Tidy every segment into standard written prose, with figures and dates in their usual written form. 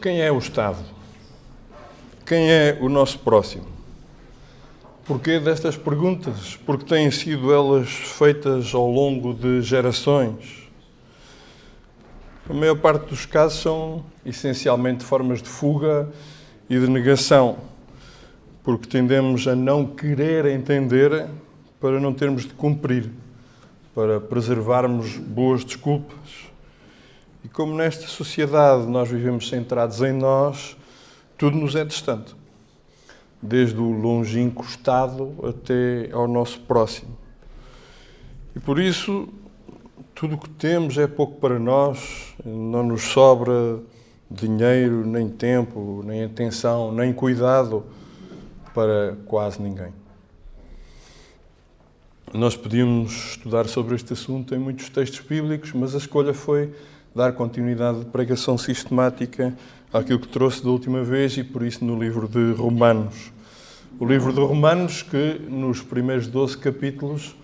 Quem é o Estado? Quem é o nosso próximo? Porquê destas perguntas? Porque têm sido elas feitas ao longo de gerações. A maior parte dos casos são essencialmente formas de fuga e de negação, porque tendemos a não querer entender para não termos de cumprir, para preservarmos boas desculpas. E como nesta sociedade nós vivemos centrados em nós, tudo nos é distante, desde o longínquo Estado até ao nosso próximo. E por isso, tudo o que temos é pouco para nós, não nos sobra dinheiro, nem tempo, nem atenção, nem cuidado para quase ninguém. Nós podíamos estudar sobre este assunto em muitos textos bíblicos, mas a escolha foi dar continuidade de pregação sistemática àquilo que trouxe da última vez e por isso no livro de Romanos. O livro de Romanos que nos primeiros 12 capítulos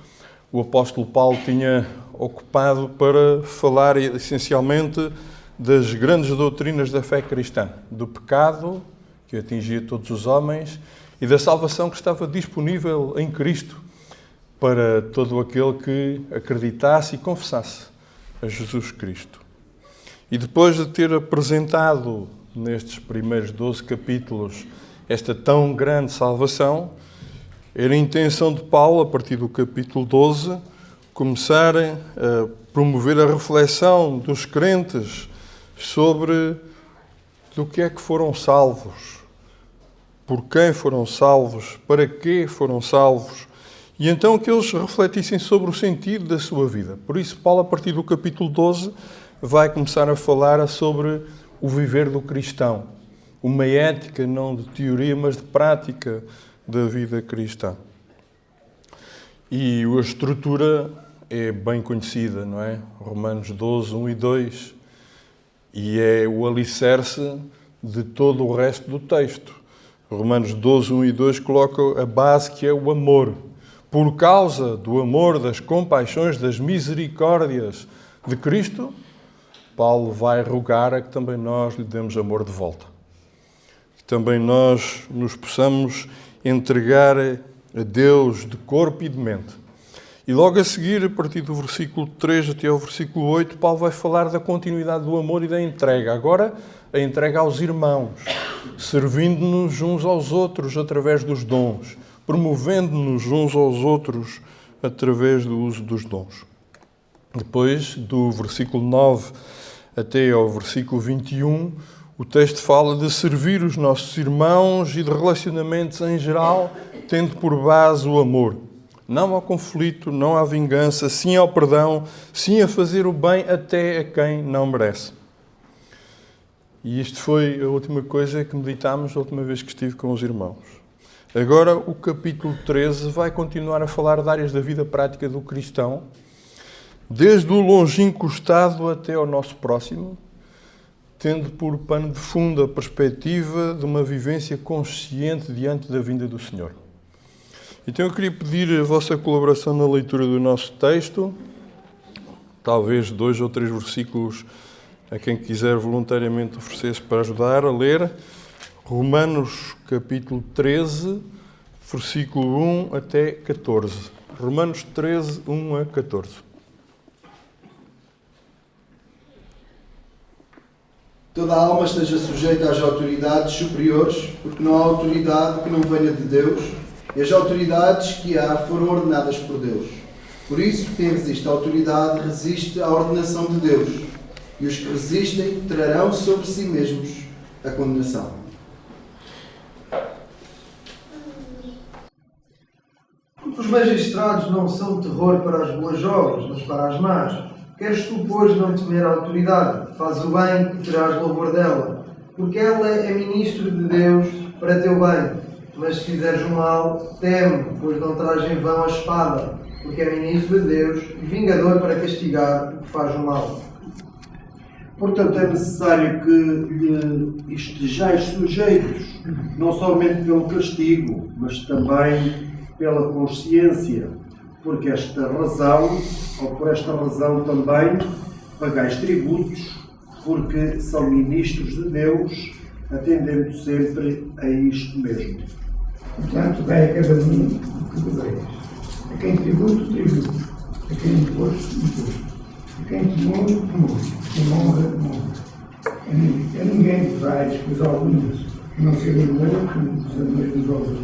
o apóstolo Paulo tinha ocupado para falar essencialmente das grandes doutrinas da fé cristã, do pecado que atingia todos os homens e da salvação que estava disponível em Cristo para todo aquele que acreditasse e confessasse a Jesus Cristo. E depois de ter apresentado nestes primeiros 12 capítulos esta tão grande salvação, era a intenção de Paulo, a partir do capítulo 12, começar a promover a reflexão dos crentes sobre do que é que foram salvos, por quem foram salvos, para que foram salvos, e então que eles refletissem sobre o sentido da sua vida. Por isso, Paulo, a partir do capítulo 12, vai começar a falar sobre o viver do cristão, uma ética não de teoria, mas de prática da vida cristã. E a estrutura é bem conhecida, não é? Romanos 12, 1 e 2, e é o alicerce de todo o resto do texto. Romanos 12, 1 e 2 coloca a base que é o amor. Por causa do amor, das compaixões, das misericórdias de Cristo, Paulo vai rogar a que também nós lhe demos amor de volta. Que também nós nos possamos entregar a Deus de corpo e de mente. E logo a seguir, a partir do versículo 3 até ao versículo 8, Paulo vai falar da continuidade do amor e da entrega. Agora, a entrega aos irmãos, servindo-nos uns aos outros através dos dons, promovendo-nos uns aos outros através do uso dos dons. Depois, do versículo 9 até ao versículo 21, o texto fala de servir os nossos irmãos e de relacionamentos em geral, tendo por base o amor. Não ao conflito, não à vingança, sim ao perdão, sim a fazer o bem até a quem não merece. E isto foi a última coisa que meditámos a última vez que estive com os irmãos. Agora, o capítulo 13 vai continuar a falar de áreas da vida prática do cristão, desde o longínquo Estado até ao nosso próximo, tendo por pano de fundo a perspectiva de uma vivência consciente diante da vinda do Senhor. Então eu queria pedir a vossa colaboração na leitura do nosso texto, talvez 2 ou 3 versículos a quem quiser voluntariamente oferecer-se para ajudar a ler. Romanos capítulo 13, versículo 1 até 14. Romanos 13, 1 a 14. Toda a alma esteja sujeita às autoridades superiores, porque não há autoridade que não venha de Deus, e as autoridades que há foram ordenadas por Deus. Por isso, quem resiste à autoridade resiste à ordenação de Deus, e os que resistem trarão sobre si mesmos a condenação. Os magistrados não são terror para as boas obras, mas para as más. Queres tu, pois, não temer a autoridade? Faz o bem e terás louvor dela, porque ela é ministro de Deus para teu bem. Mas se fizeres o mal, teme, pois não traz em vão a espada, porque é ministro de Deus e vingador para castigar o que faz o mal. Portanto, é necessário que lhe estejais sujeitos, não somente pelo castigo, mas também pela consciência, porque esta razão, ou por esta razão também, pagais tributos, porque são ministros de Deus, atendendo sempre a isto mesmo. Portanto, dai a cada um o que deveis. A quem tributo, tributo. A quem imposto, imposto. A quem temouro, temouro. A quem honra, honra. A ninguém faz coisa alguma, que não seja melhor que os amadores dos outros.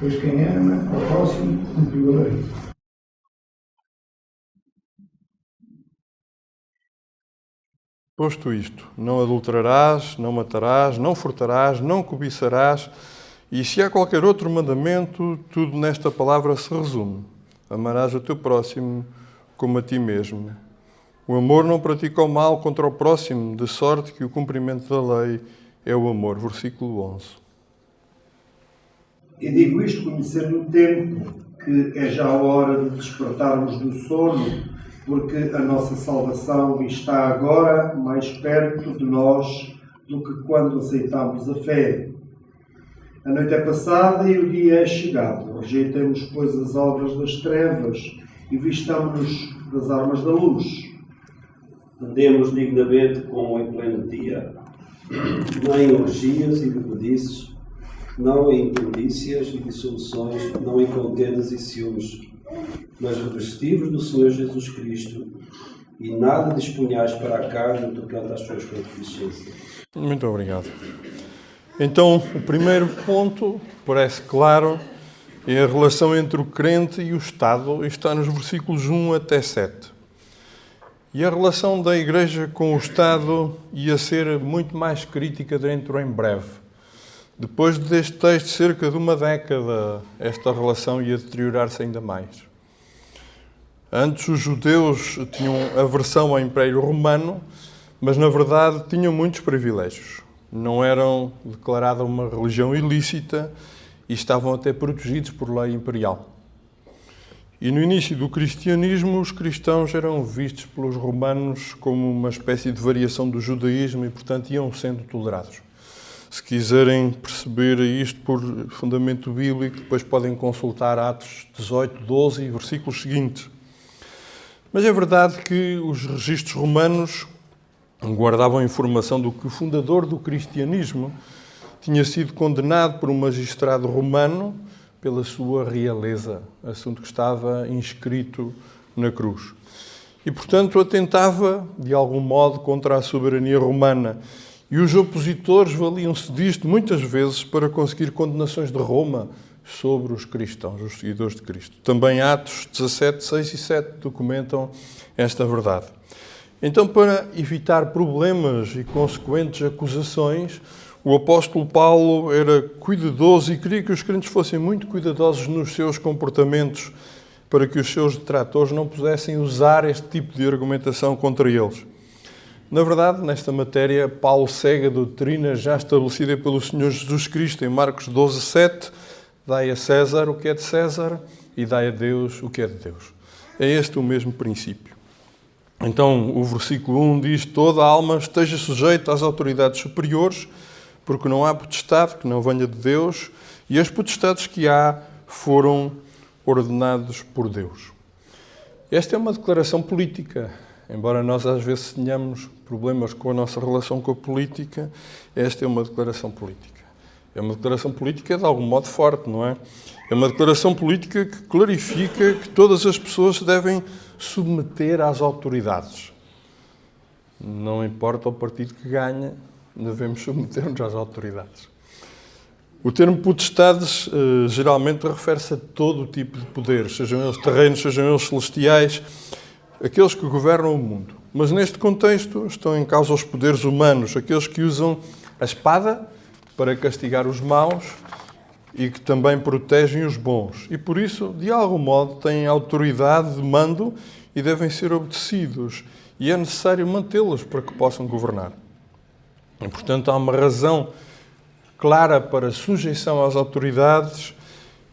Pois quem ama ao próximo, cumpriu a lei. Posto isto, não adulterarás, não matarás, não furtarás, não cobiçarás, e se há qualquer outro mandamento, tudo nesta palavra se resume. Amarás o teu próximo como a ti mesmo. O amor não pratica o mal contra o próximo, de sorte que o cumprimento da lei é o amor. Versículo 11. E digo isto conhecendo o tempo, que é já a hora de despertarmos do sono, porque a nossa salvação está agora mais perto de nós do que quando aceitámos a fé. A noite é passada e o dia é chegado. Rejeitemos, pois, as obras das trevas e vistamos-nos das armas da luz. Andemos dignamente como em pleno dia, não em orgias e bebedices, não em imprudícias e dissoluções, não em contendas e ciúmes, mas revestivos do Senhor Jesus Cristo, e nada disponhais para a carne no tocante às suas concupiscências. Muito obrigado. Então, o primeiro ponto, parece claro, é a relação entre o crente e o Estado, e está nos versículos 1 até 7. E a relação da Igreja com o Estado ia ser muito mais crítica dentro em breve. Depois deste texto, cerca de uma década, esta relação ia deteriorar-se ainda mais. Antes, os judeus tinham aversão ao Império Romano, mas, na verdade, tinham muitos privilégios. Não eram declarada uma religião ilícita e estavam até protegidos por lei imperial. E no início do cristianismo, os cristãos eram vistos pelos romanos como uma espécie de variação do judaísmo e, portanto, iam sendo tolerados. Se quiserem perceber isto por fundamento bíblico, depois podem consultar Atos 18, 12 e versículos seguintes. Mas é verdade que os registros romanos guardavam informação do que o fundador do cristianismo tinha sido condenado por um magistrado romano pela sua realeza, assunto que estava inscrito na cruz. E, portanto, atentava, de algum modo, contra a soberania romana. E os opositores valiam-se disto muitas vezes para conseguir condenações de Roma sobre os cristãos, os seguidores de Cristo. Também Atos 17, 6 e 7 documentam esta verdade. Então, para evitar problemas e consequentes acusações, o apóstolo Paulo era cuidadoso e queria que os crentes fossem muito cuidadosos nos seus comportamentos para que os seus detratores não pudessem usar este tipo de argumentação contra eles. Na verdade, nesta matéria, Paulo segue a doutrina já estabelecida pelo Senhor Jesus Cristo em Marcos 12, 7, dai a César o que é de César e dai a Deus o que é de Deus. É este o mesmo princípio. Então, o versículo 1 diz: toda a alma esteja sujeita às autoridades superiores, porque não há potestade que não venha de Deus, e as potestades que há foram ordenados por Deus. Esta é uma declaração política. Embora nós às vezes tenhamos problemas com a nossa relação com a política, esta é uma declaração política. É uma declaração política de algum modo forte, não é? É uma declaração política que clarifica que todas as pessoas se devem submeter às autoridades. Não importa o partido que ganha, devemos submeter-nos às autoridades. O termo potestades geralmente refere-se a todo o tipo de poderes, sejam eles terrenos, sejam eles celestiais, aqueles que governam o mundo. Mas neste contexto estão em causa os poderes humanos, aqueles que usam a espada para castigar os maus e que também protegem os bons. E por isso, de algum modo, têm autoridade de mando e devem ser obedecidos. E é necessário mantê-los para que possam governar. E, portanto, há uma razão clara para a sujeição às autoridades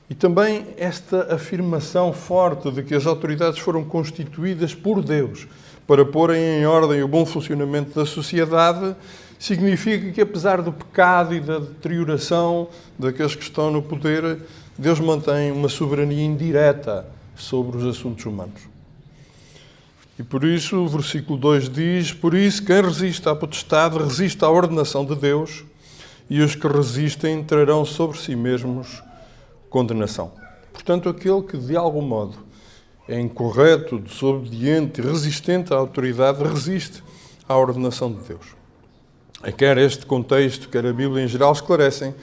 e também esta afirmação forte de que as autoridades foram constituídas por Deus para porem em ordem o bom funcionamento da sociedade, significa que, apesar do pecado e da deterioração daqueles que estão no poder, Deus mantém uma soberania indireta sobre os assuntos humanos. E por isso o versículo 2 diz: por isso quem resiste à potestade resiste à ordenação de Deus, e os que resistem trarão sobre si mesmos condenação. Portanto, aquele que de algum modo é incorreto, desobediente, resistente à autoridade, resiste à ordenação de Deus. E quer este contexto, quer a Bíblia em geral, esclarecem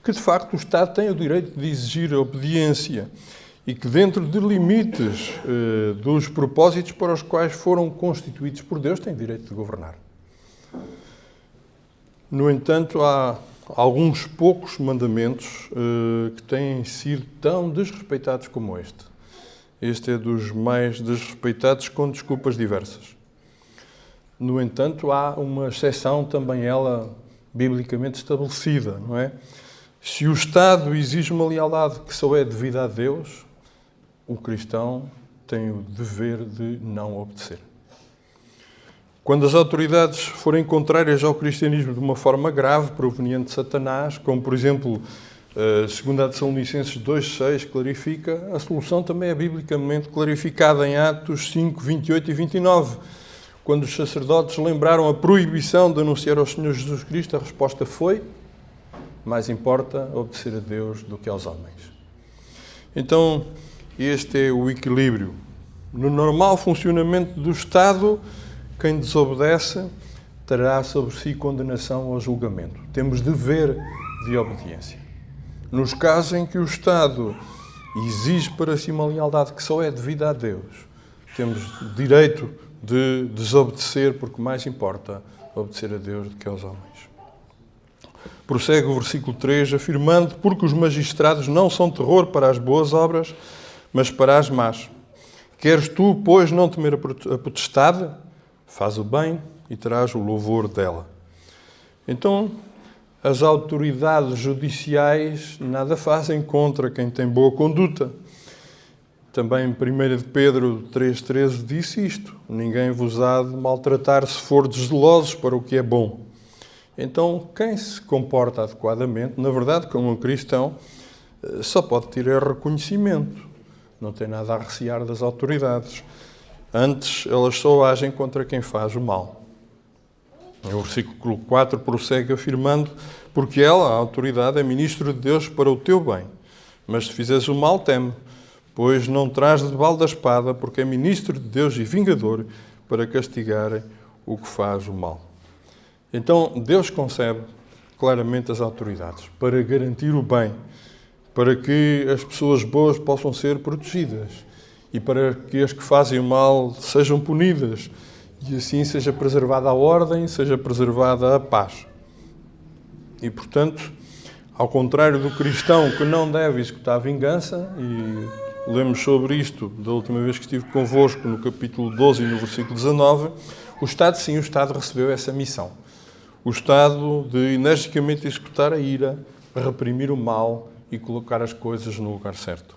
que, de facto, o Estado tem o direito de exigir a obediência e que, dentro de limites dos propósitos para os quais foram constituídos por Deus, tem direito de governar. No entanto, há alguns poucos mandamentos que têm sido tão desrespeitados como este. Este é dos mais desrespeitados, com desculpas diversas. No entanto, há uma exceção, também ela biblicamente estabelecida, não é? Se o Estado exige uma lealdade que só é devida a Deus, o cristão tem o dever de não obedecer. Quando as autoridades forem contrárias ao cristianismo de uma forma grave, proveniente de Satanás, como, por exemplo, 2 Tessalonicenses 2,6 clarifica, a solução também é biblicamente clarificada em Atos 5, 28 e 29. Quando os sacerdotes lembraram a proibição de anunciar ao Senhor Jesus Cristo, a resposta foi: mais importa obedecer a Deus do que aos homens. Então, este é o equilíbrio. No normal funcionamento do Estado, quem desobedece terá sobre si condenação ao julgamento. Temos dever de obediência. Nos casos em que o Estado exige para si uma lealdade que só é devida a Deus, temos direito de desobedecer, porque mais importa obedecer a Deus do que aos homens. Prossegue o versículo 3, afirmando: porque os magistrados não são terror para as boas obras, mas para as más. Queres tu, pois, não temer a potestade? Faz o bem e terás o louvor dela. Então, as autoridades judiciais nada fazem contra quem tem boa conduta. Também 1 Pedro 3,13 disse isto: ninguém vos há de maltratar se fordes zelosos para o que é bom. Então, quem se comporta adequadamente, na verdade, como um cristão, só pode ter reconhecimento. Não tem nada a recear das autoridades. Antes, elas só agem contra quem faz o mal. O versículo 4 prossegue afirmando: porque ela, a autoridade, é ministro de Deus para o teu bem. Mas se fizeres o mal, teme, pois não traz de balde a espada, porque é ministro de Deus e vingador para castigar o que faz o mal. Então, Deus concebe claramente as autoridades para garantir o bem, para que as pessoas boas possam ser protegidas e para que as que fazem o mal sejam punidas e assim seja preservada a ordem, seja preservada a paz. E, portanto, ao contrário do cristão que não deve executar vingança, e lemos sobre isto da última vez que estive convosco no capítulo 12 e no versículo 19, o Estado recebeu essa missão. O Estado de energicamente executar a ira, reprimir o mal e colocar as coisas no lugar certo.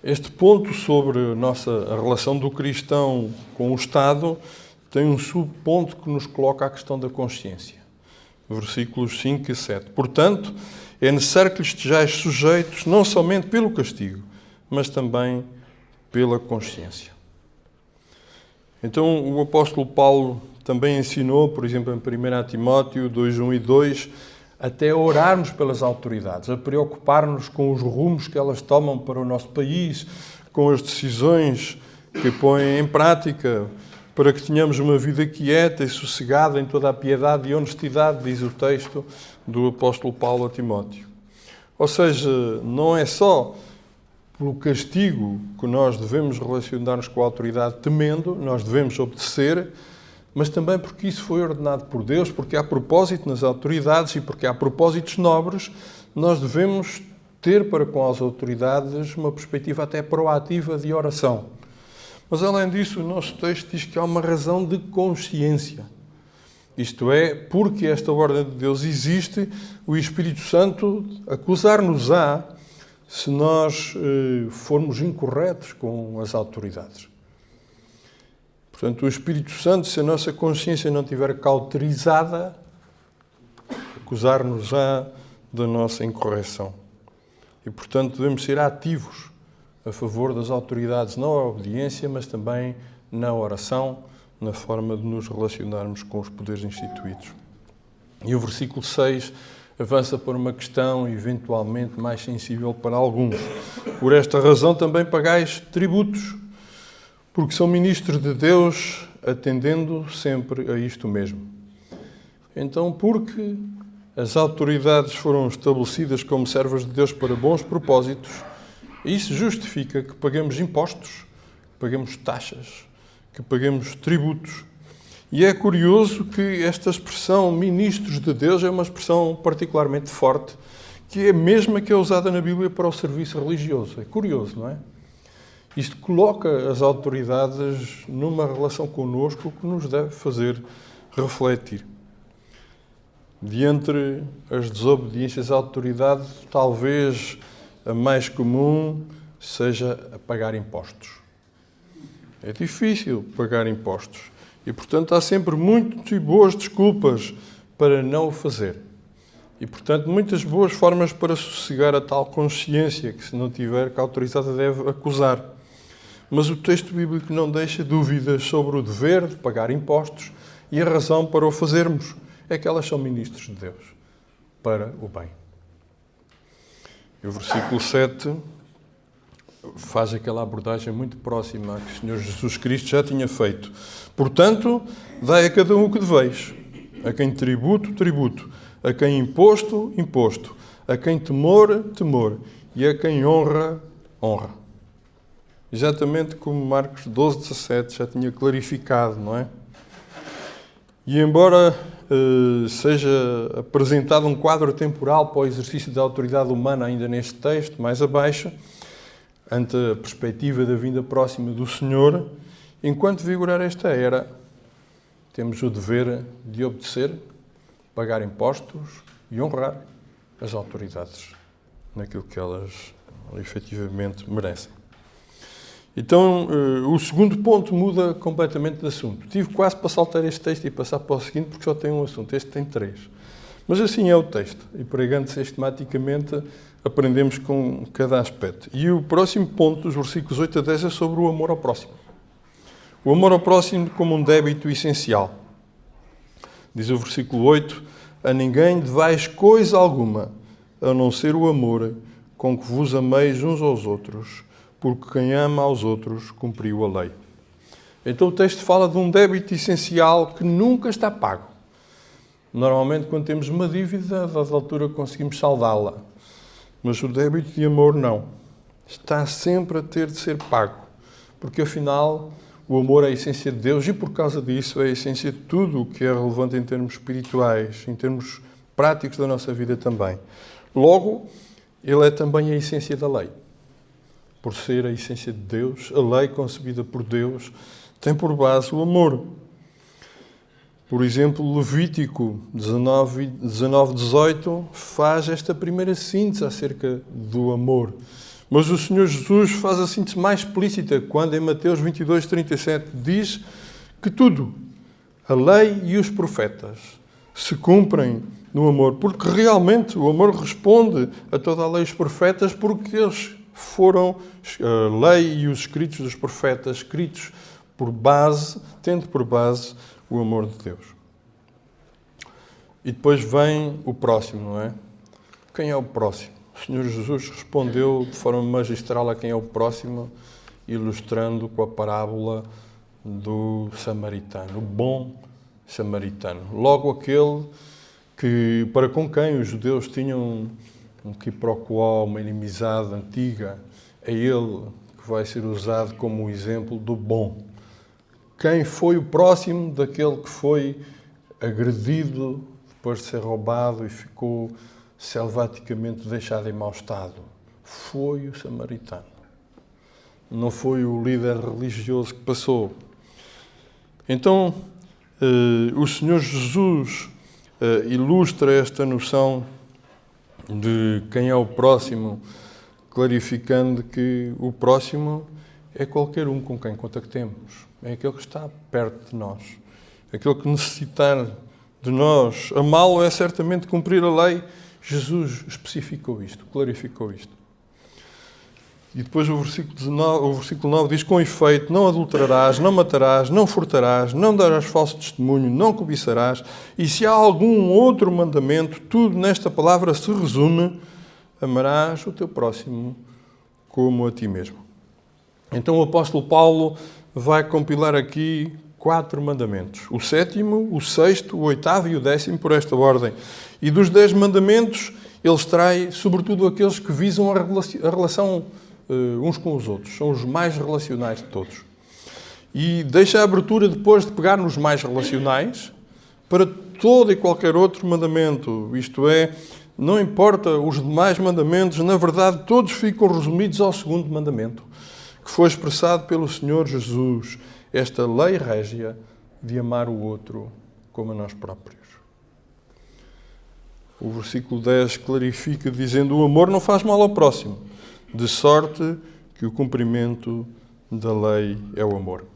Este ponto sobre a relação do cristão com o Estado tem um subponto que nos coloca a questão da consciência. Versículos 5 e 7. Portanto, é necessário que lhes estejais sujeitos não somente pelo castigo, mas também pela consciência. Então, o apóstolo Paulo também ensinou, por exemplo, em 1 Timóteo 2:1 e 2, até orarmos pelas autoridades, a preocupar-nos com os rumos que elas tomam para o nosso país, com as decisões que põem em prática, para que tenhamos uma vida quieta e sossegada em toda a piedade e honestidade, diz o texto do apóstolo Paulo a Timóteo. Ou seja, não é só pelo castigo que nós devemos relacionar-nos com a autoridade temendo, nós devemos obedecer, mas também porque isso foi ordenado por Deus, porque há propósito nas autoridades e porque há propósitos nobres, nós devemos ter para com as autoridades uma perspectiva até proativa de oração. Mas, além disso, o nosso texto diz que há uma razão de consciência. Isto é, porque esta ordem de Deus existe, o Espírito Santo acusar-nos-á se nós formos incorretos com as autoridades. Portanto, o Espírito Santo, se a nossa consciência não estiver cauterizada, acusar-nos-á da nossa incorreção. E, portanto, devemos ser ativos a favor das autoridades, não a obediência, mas também na oração, na forma de nos relacionarmos com os poderes instituídos. E o versículo 6 avança para uma questão eventualmente mais sensível para alguns. Por esta razão também pagais tributos, porque são ministros de Deus, atendendo sempre a isto mesmo. Então, porque as autoridades foram estabelecidas como servas de Deus para bons propósitos, isso justifica que paguemos impostos, que paguemos taxas, que paguemos tributos. E é curioso que esta expressão ministros de Deus é uma expressão particularmente forte, que é a mesma que é usada na Bíblia para o serviço religioso. É curioso, não é? Isto coloca as autoridades numa relação connosco que nos deve fazer refletir. De entre as desobediências à autoridade, talvez a mais comum seja a pagar impostos. É difícil pagar impostos. E, portanto, há sempre muitas e boas desculpas para não o fazer. E, portanto, muitas boas formas para sossegar a tal consciência que, se não tiver, que a autoridade deve acusar. Mas o texto bíblico não deixa dúvidas sobre o dever de pagar impostos e a razão para o fazermos. É que elas são ministros de Deus para o bem. E o versículo 7 faz aquela abordagem muito próxima a que o Senhor Jesus Cristo já tinha feito. Portanto, dai a cada um o que deveis. A quem tributo, tributo. A quem imposto, imposto. A quem temor, temor. E a quem honra, honra. Exatamente como Marcos 12:17 já tinha clarificado, não é? E embora seja apresentado um quadro temporal para o exercício da autoridade humana ainda neste texto, mais abaixo, ante a perspectiva da vinda próxima do Senhor, enquanto vigorar esta era, temos o dever de obedecer, pagar impostos e honrar as autoridades naquilo que elas efetivamente merecem. Então, o segundo ponto muda completamente de assunto. Tive quase para saltar este texto e passar para o seguinte, porque só tem um assunto. Este tem 3. Mas assim é o texto. E pregando sistematicamente, aprendemos com cada aspecto. E o próximo ponto, dos versículos 8 a 10, é sobre o amor ao próximo. O amor ao próximo como um débito essencial. Diz o versículo 8, a ninguém devais coisa alguma, a não ser o amor com que vos ameis uns aos outros, porque quem ama aos outros cumpriu a lei. Então o texto fala de um débito essencial que nunca está pago. Normalmente, quando temos uma dívida, a dada altura conseguimos saldá-la. Mas o débito de amor não. Está sempre a ter de ser pago. Porque, afinal, o amor é a essência de Deus e, por causa disso, é a essência de tudo o que é relevante em termos espirituais, em termos práticos da nossa vida também. Logo, ele é também a essência da lei. Por ser a essência de Deus, a lei concebida por Deus tem por base o amor. Por exemplo, Levítico 19:18 faz esta primeira síntese acerca do amor. Mas o Senhor Jesus faz a síntese mais explícita quando em Mateus 22:37 diz que tudo, a lei e os profetas, se cumprem no amor. Porque realmente o amor responde a toda a lei e os profetas, porque eles foram a lei e os escritos dos profetas, escritos por base, tendo por base o amor de Deus. E depois vem o próximo, não é? Quem é o próximo? O Senhor Jesus respondeu de forma magistral a quem é o próximo, ilustrando com a parábola do samaritano, o bom samaritano. Logo aquele que, para com quem os judeus tinham um quiproquó, uma inimizade antiga, é ele que vai ser usado como o exemplo do bom. Quem foi o próximo daquele que foi agredido depois de ser roubado e ficou selvaticamente deixado em mau estado? Foi o samaritano. Não foi o líder religioso que passou. Então, o Senhor Jesus ilustra esta noção de quem é o próximo, clarificando que o próximo é qualquer um com quem contactemos. É aquele que está perto de nós. Aquele que necessitar de nós. Amá-lo é certamente cumprir a lei. Jesus especificou isto, clarificou isto. E depois o versículo 9 diz: com efeito, não adulterarás, não matarás, não furtarás, não darás falso testemunho, não cobiçarás. E se há algum outro mandamento, tudo nesta palavra se resume: amarás o teu próximo como a ti mesmo. Então o apóstolo Paulo vai compilar aqui 4 mandamentos. O 7º, o 6º, o 8º e o 10º por esta ordem. E dos 10 mandamentos, ele extrai sobretudo aqueles que visam a relação uns com os outros. São os mais relacionais de todos. E deixa a abertura depois de pegar nos mais relacionais para todo e qualquer outro mandamento. Isto é, não importa os demais mandamentos, na verdade todos ficam resumidos ao 2º mandamento, que foi expressado pelo Senhor Jesus, esta lei régia de amar o outro como a nós próprios. O versículo 10 clarifica dizendo: o amor não faz mal ao próximo, de sorte que o cumprimento da lei é o amor.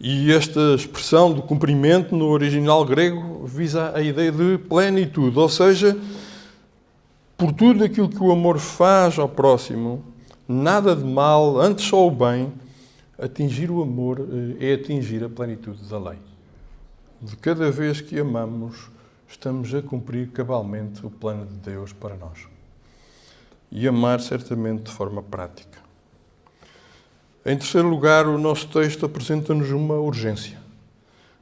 E esta expressão do cumprimento no original grego visa a ideia de plenitude, ou seja, por tudo aquilo que o amor faz ao próximo, nada de mal, antes só o bem. Atingir o amor é atingir a plenitude da lei. De cada vez que amamos, estamos a cumprir cabalmente o plano de Deus para nós. E amar certamente de forma prática. Em terceiro lugar, o nosso texto apresenta-nos uma urgência: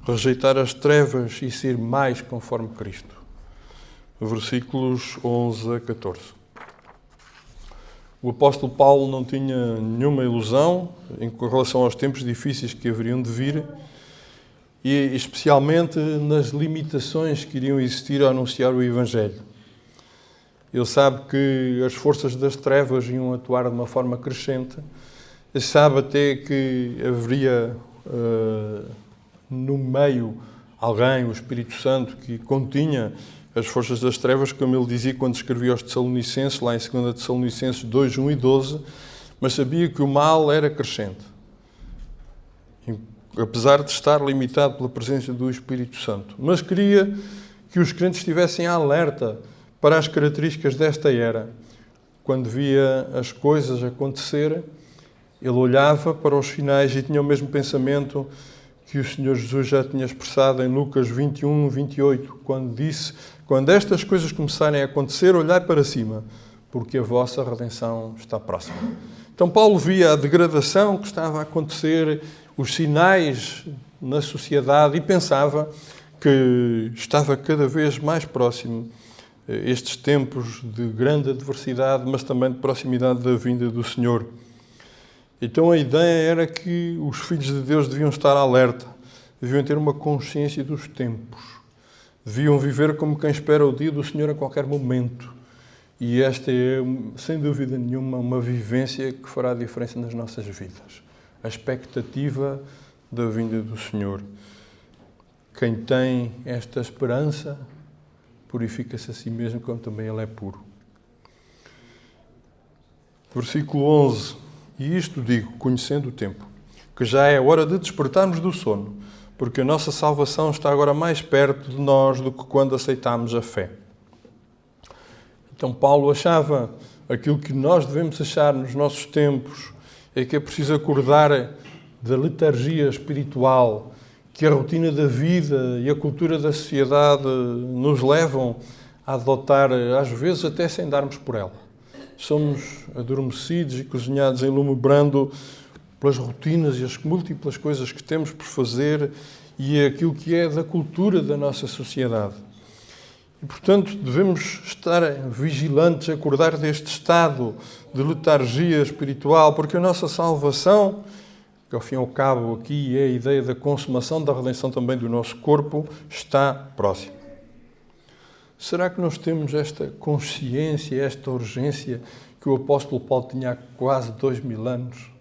rejeitar as trevas e ser mais conforme Cristo. Versículos 11 a 14. O apóstolo Paulo não tinha nenhuma ilusão em relação aos tempos difíceis que haveriam de vir e especialmente nas limitações que iriam existir ao anunciar o Evangelho. Ele sabe que as forças das trevas iam atuar de uma forma crescente. Ele sabe até que haveria no meio alguém, o Espírito Santo, que continha as forças das trevas, como ele dizia quando escrevia aos Tessalonicenses, lá em 2 Tessalonicenses 2, 1 e 12, mas sabia que o mal era crescente, apesar de estar limitado pela presença do Espírito Santo. Mas queria que os crentes estivessem alerta para as características desta era. Quando via as coisas acontecer, ele olhava para os sinais e tinha o mesmo pensamento que o Senhor Jesus já tinha expressado em Lucas 21, 28, quando disse: quando estas coisas começarem a acontecer, olhai para cima, porque a vossa redenção está próxima. Então Paulo via a degradação que estava a acontecer, os sinais na sociedade e pensava que estava cada vez mais próximo estes tempos de grande adversidade, mas também de proximidade da vinda do Senhor. Então a ideia era que os filhos de Deus deviam estar alerta, deviam ter uma consciência dos tempos, deviam viver como quem espera o dia do Senhor a qualquer momento. E esta é, sem dúvida nenhuma, uma vivência que fará a diferença nas nossas vidas. A expectativa da vinda do Senhor. Quem tem esta esperança purifica-se a si mesmo, como também ele é puro. Versículo 11. E isto digo, conhecendo o tempo, que já é hora de despertarmos do sono, porque a nossa salvação está agora mais perto de nós do que quando aceitámos a fé. Então Paulo achava aquilo que nós devemos achar nos nossos tempos, é que é preciso acordar da letargia espiritual, que a rotina da vida e a cultura da sociedade nos levam a adotar, às vezes até sem darmos por ela. Somos adormecidos e cozinhados em lume brando pelas rotinas e as múltiplas coisas que temos por fazer e aquilo que é da cultura da nossa sociedade. E, portanto, devemos estar vigilantes, acordar deste estado de letargia espiritual, porque a nossa salvação, que ao fim e ao cabo aqui é a ideia da consumação da redenção também do nosso corpo, está próxima. Será que nós temos esta consciência, esta urgência que o apóstolo Paulo tinha há quase 2000 anos?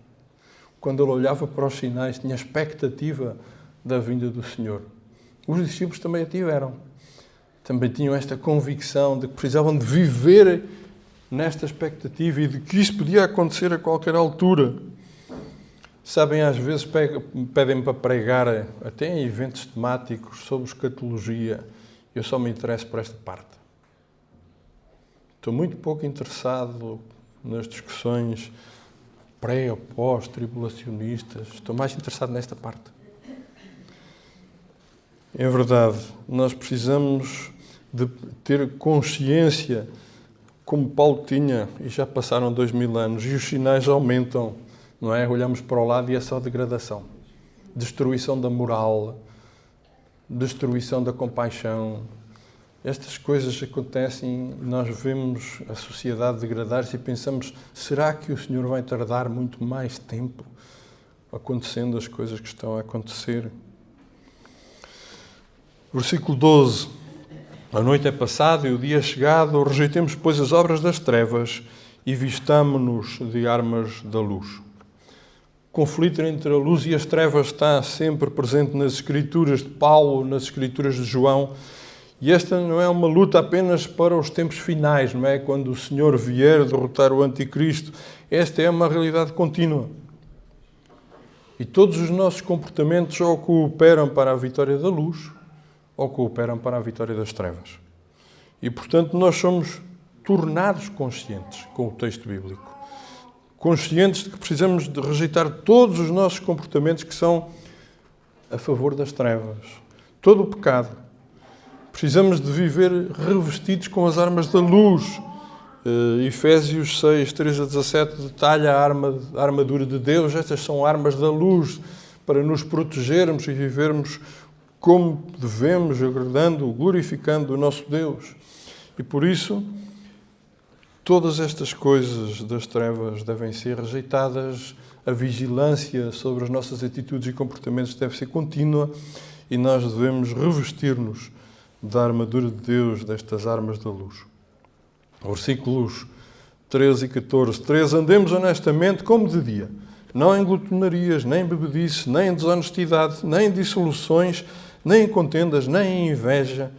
Quando ele olhava para os sinais, tinha expectativa da vinda do Senhor. Os discípulos também a tiveram. Também tinham esta convicção de que precisavam de viver nesta expectativa e de que isso podia acontecer a qualquer altura. Sabem, às vezes pedem-me para pregar até em eventos temáticos sobre escatologia. Eu só me interesso por esta parte. Estou muito pouco interessado nas discussões pré ou pós-tribulacionistas. Estou mais interessado nesta parte. É verdade, nós precisamos de ter consciência, como Paulo tinha, e já passaram 2000 anos, e os sinais aumentam, não é? Olhamos para o lado e é só degradação. Destruição da moral, destruição da compaixão. Estas coisas acontecem e nós vemos a sociedade degradar-se e pensamos, será que o Senhor vai tardar muito mais tempo acontecendo as coisas que estão a acontecer? Versículo 12. A noite é passada e o dia é chegado, rejeitemos, pois, as obras das trevas e vistamo-nos de armas da luz. O conflito entre a luz e as trevas está sempre presente nas Escrituras de Paulo, nas Escrituras de João. E esta não é uma luta apenas para os tempos finais, não é? Quando o Senhor vier derrotar o Anticristo. Esta é uma realidade contínua. E todos os nossos comportamentos ou cooperam para a vitória da luz ou cooperam para a vitória das trevas. E, portanto, nós somos tornados conscientes com o texto bíblico. Conscientes de que precisamos de rejeitar todos os nossos comportamentos que são a favor das trevas. Todo o pecado. Precisamos de viver revestidos com as armas da luz. Efésios 6, 13 a 17 detalha a armadura de Deus. Estas são armas da luz para nos protegermos e vivermos como devemos, agradando, glorificando o nosso Deus. E por isso, todas estas coisas das trevas devem ser rejeitadas. A vigilância sobre as nossas atitudes e comportamentos deve ser contínua e nós devemos revestir-nos da armadura de Deus, destas armas da luz. Versículos 13 e 14. 3. Andemos honestamente como de dia, não em glutonarias, nem em bebedice, nem em desonestidade, nem em dissoluções, nem em contendas, nem em inveja.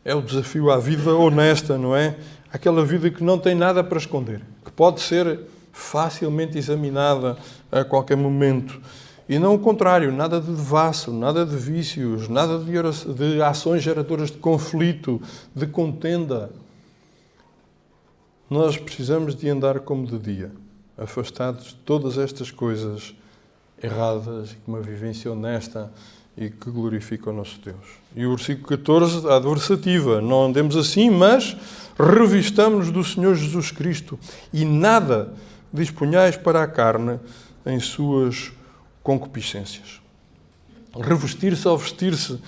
É o desafio à vida honesta, não é? Aquela vida que não tem nada para esconder, que pode ser facilmente examinada a qualquer momento. E não o contrário, nada de devasso, nada de vícios, nada de ações geradoras de conflito, de contenda. Nós precisamos de andar como de dia, afastados de todas estas coisas erradas, com uma vivência honesta e que glorifica o nosso Deus. E o versículo 14, a adversativa. Não andemos assim, mas revistamo-nos do Senhor Jesus Cristo e nada disponhais para a carne em suas concupiscências. Revestir-se ou vestir-se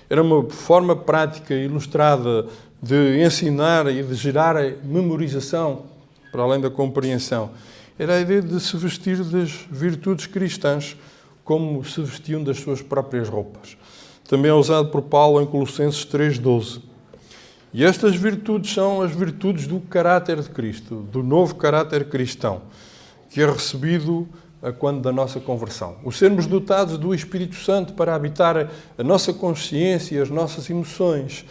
era uma forma prática e ilustrada de ensinar e de gerar a memorização, para além da compreensão. Era a ideia de se vestir das virtudes cristãs, como se vestiam das suas próprias roupas. Também é usado por Paulo em Colossenses 3,12. E estas virtudes são as virtudes do caráter de Cristo, do novo caráter cristão, que é recebido quando da nossa conversão. O sermos dotados do Espírito Santo para habitar a nossa consciência e as nossas emoções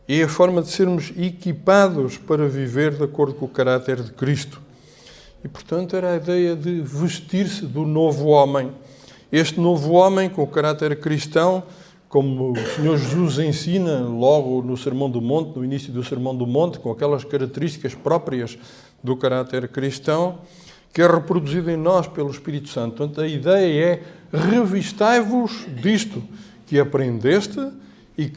é a forma de sermos equipados para viver de acordo com o caráter de Cristo. E, portanto, era a ideia de vestir-se do novo homem. Este novo homem, com o caráter cristão, como o Senhor Jesus ensina logo no Sermão do Monte, no início do Sermão do Monte, com aquelas características próprias do caráter cristão, que é reproduzido em nós pelo Espírito Santo. Portanto, a ideia é revistai-vos disto que aprendeste e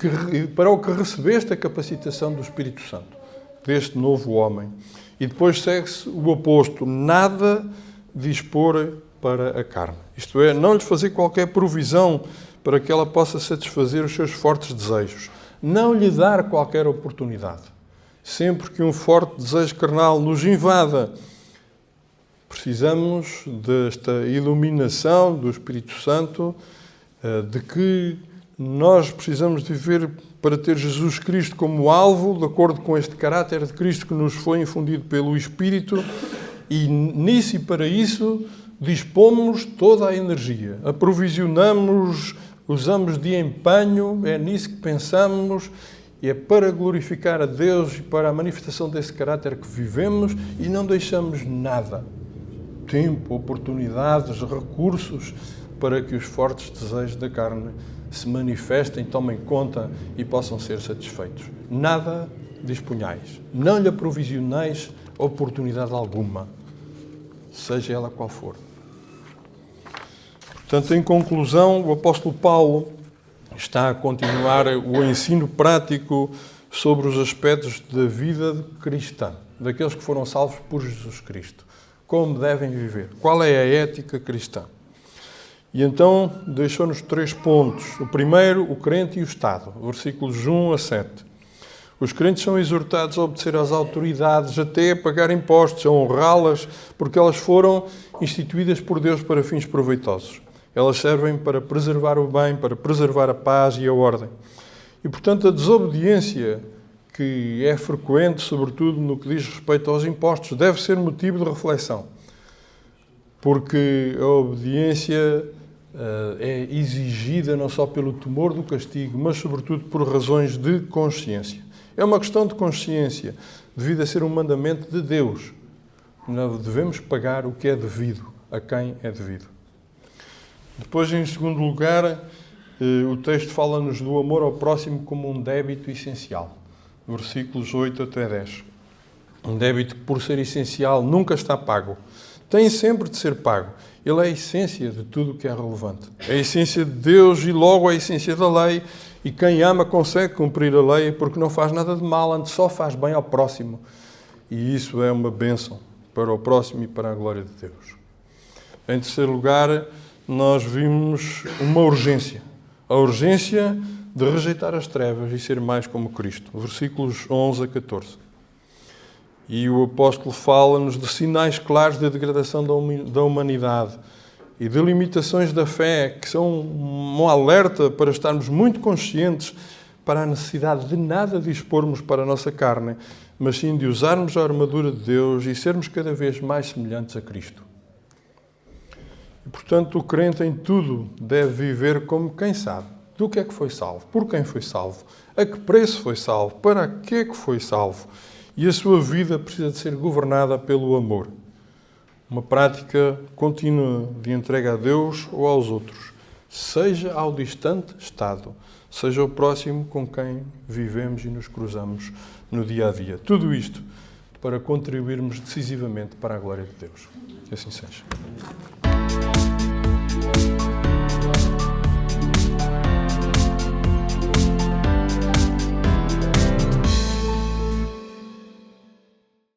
para o que recebeste a capacitação do Espírito Santo, deste novo homem. E depois segue-se o oposto, nada dispor para a carne. Isto é, não lhe fazer qualquer provisão para que ela possa satisfazer os seus fortes desejos. Não lhe dar qualquer oportunidade. Sempre que um forte desejo carnal nos invada, precisamos desta iluminação do Espírito Santo, de que nós precisamos de viver para ter Jesus Cristo como alvo, de acordo com este caráter de Cristo que nos foi infundido pelo Espírito, e nisso e para isso dispomos toda a energia, aprovisionamos, usamos de empenho, é nisso que pensamos, e é para glorificar a Deus e para a manifestação desse caráter que vivemos e não deixamos nada. Tempo, oportunidades, recursos para que os fortes desejos da carne se manifestem, tomem conta e possam ser satisfeitos. Nada disponhais. Não lhe aprovisionais oportunidade alguma. seja ela qual for. Portanto, em conclusão, o apóstolo Paulo está a continuar o ensino prático sobre os aspectos da vida cristã, daqueles que foram salvos por Jesus Cristo. Como devem viver? Qual é a ética cristã? E então deixou-nos 3 pontos. O primeiro, o crente e o Estado, versículos 1 a 7. Os crentes são exortados a obedecer às autoridades, até a pagar impostos, a honrá-las, porque elas foram instituídas por Deus para fins proveitosos. Elas servem para preservar o bem, para preservar a paz e a ordem. E, portanto, a desobediência, que é frequente, sobretudo no que diz respeito aos impostos, deve ser motivo de reflexão. Porque a obediência é exigida não só pelo temor do castigo, mas, sobretudo, por razões de consciência. É uma questão de consciência, devido a ser um mandamento de Deus. Não devemos pagar o que é devido, a quem é devido. Depois, em segundo lugar, o texto fala-nos do amor ao próximo como um débito essencial. Versículos 8 até 10. Um débito que, por ser essencial, nunca está pago. Tem sempre de ser pago. Ele é a essência de tudo o que é relevante. É a essência de Deus e logo a essência da lei. E quem ama consegue cumprir a lei porque não faz nada de mal, antes só faz bem ao próximo. E isso é uma bênção para o próximo e para a glória de Deus. Em terceiro lugar, nós vimos uma urgência. A urgência de rejeitar as trevas e ser mais como Cristo. Versículos 11 a 14. E o apóstolo fala-nos de sinais claros de degradação da humanidade e de limitações da fé, que são um alerta para estarmos muito conscientes para a necessidade de nada dispormos para a nossa carne, mas sim de usarmos a armadura de Deus e sermos cada vez mais semelhantes a Cristo. E, portanto, o crente em tudo deve viver como quem sabe do que é que foi salvo, por quem foi salvo, a que preço foi salvo, para que é que foi salvo. E a sua vida precisa de ser governada pelo amor. Uma prática contínua de entrega a Deus ou aos outros, seja ao distante estado, seja ao próximo com quem vivemos e nos cruzamos no dia a dia. Tudo isto para contribuirmos decisivamente para a glória de Deus. Que assim seja.